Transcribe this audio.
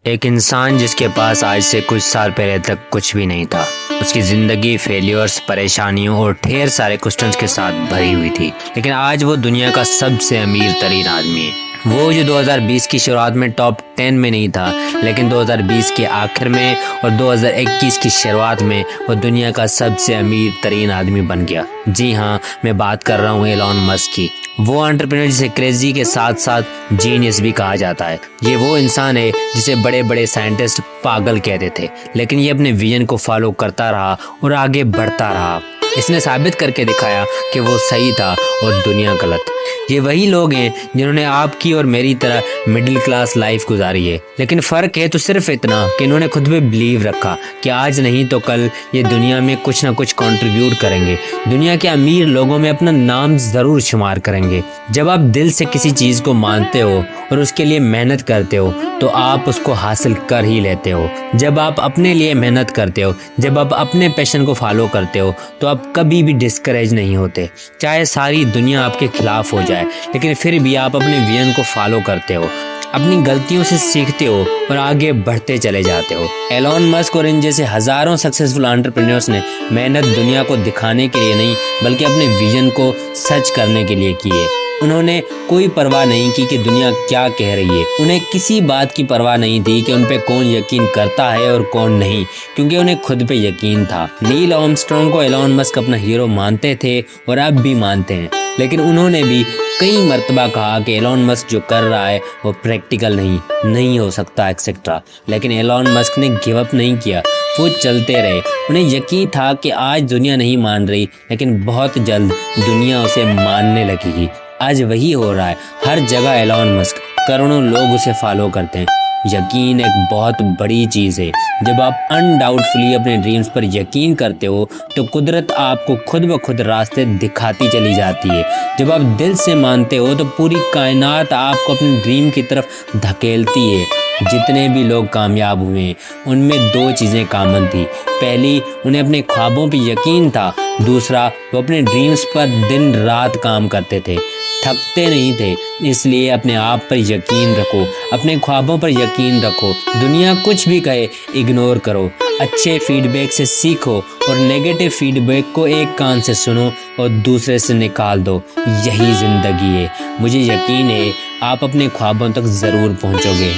ایک انسان جس کے پاس آج سے کچھ سال پہلے تک کچھ بھی نہیں تھا، اس کی زندگی فیلیورز، پریشانیوں اور ڈھیر سارے کوسچنز کے ساتھ بھری ہوئی تھی، لیکن آج وہ دنیا کا سب سے امیر ترین آدمی ہے۔ وہ جو 2020 کی شروعات میں ٹاپ 10 میں نہیں تھا، لیکن 2020 کے آخر میں اور 2021 کی شروعات میں وہ دنیا کا سب سے امیر ترین آدمی بن گیا۔ جی ہاں، میں بات کر رہا ہوں ایلون مسک کی۔ وہ انٹرپرینر جسے کریزی کے ساتھ ساتھ جینیس بھی کہا جاتا ہے۔ یہ وہ انسان ہے جسے بڑے بڑے سائنٹسٹ پاگل کہتے تھے، لیکن یہ اپنے ویژن کو فالو کرتا رہا اور آگے بڑھتا رہا۔ اس نے ثابت کر کے دکھایا کہ وہ صحیح تھا اور دنیا غلط۔ یہ وہی لوگ ہیں جنہوں نے آپ کی اور میری طرح مڈل کلاس لائف گزاری ہے، لیکن فرق ہے تو صرف اتنا کہ انہوں نے خود پہ بلیو رکھا کہ آج نہیں تو کل یہ دنیا میں کچھ نہ کچھ کنٹریبیوٹ کریں گے، دنیا کے امیر لوگوں میں اپنا نام ضرور شمار کریں گے۔ جب آپ دل سے کسی چیز کو مانتے ہو اور اس کے لیے محنت کرتے ہو تو آپ اس کو حاصل کر ہی لیتے ہو۔ جب آپ اپنے لیے محنت کرتے ہو، جب آپ اپنے پیشن کو فالو کرتے ہو تو آپ کبھی بھی ڈسکریج نہیں ہوتے، چاہے ساری دنیا آپ کے خلاف ہو جائے، لیکن پھر بھی آپ اپنے ویژن کو فالو کرتے ہو، اپنی غلطیوں سے سیکھتے ہو اور آگے بڑھتے چلے جاتے ہو۔ ایلون مسک اور ان جیسے ہزاروں سکسیسفل انٹرپرینیورز نے محنت دنیا کو دکھانے کے لیے نہیں بلکہ اپنے ویژن کو سچ کرنے کے لیے کی ہے۔ انہوں نے کوئی پرواہ نہیں کی کہ دنیا کیا کہہ رہی ہے، انہیں کسی بات کی پرواہ نہیں تھی کہ ان پہ کون یقین کرتا ہے اور کون نہیں، کیونکہ انہیں خود پہ یقین تھا۔ نیل آرمسٹرانگ کو ایلون مسک اپنا ہیرو مانتے تھے اور اب بھی مانتے ہیں، لیکن انہوں نے بھی کئی مرتبہ کہا کہ ایلون مسک جو کر رہا ہے وہ پریکٹیکل نہیں ہو سکتا ایکسیکٹرا، لیکن ایلون مسک نے گیو اپ نہیں کیا، وہ چلتے رہے۔ انہیں یقین تھا کہ آج دنیا نہیں مان رہی، لیکن بہت جلد دنیا اسے ماننے لگے گی۔ آج وہی ہو رہا ہے، ہر جگہ ایلون مسک، کروڑوں لوگ اسے فالو کرتے ہیں۔ یقین ایک بہت بڑی چیز ہے۔ جب آپ انڈاؤٹفلی اپنے ڈریمز پر یقین کرتے ہو تو قدرت آپ کو خود بخود راستے دکھاتی چلی جاتی ہے۔ جب آپ دل سے مانتے ہو تو پوری کائنات آپ کو اپنے ڈریم کی طرف دھکیلتی ہے۔ جتنے بھی لوگ کامیاب ہوئے ہیں ان میں دو چیزیں کامن تھی۔ پہلی، انہیں اپنے خوابوں پہ یقین تھا۔ دوسرا، وہ اپنے ڈریمز پر دن رات کام کرتے تھے، تھکتے نہیں تھے۔ اس لیے اپنے آپ پر یقین رکھو، اپنے خوابوں پر یقین رکھو۔ دنیا کچھ بھی کہے اگنور کرو، اچھے فیڈ بیک سے سیکھو اور نیگیٹو فیڈ بیک کو ایک کان سے سنو اور دوسرے سے نکال دو۔ یہی زندگی ہے۔ مجھے یقین ہے آپ اپنے خوابوں تک ضرور پہنچو گے۔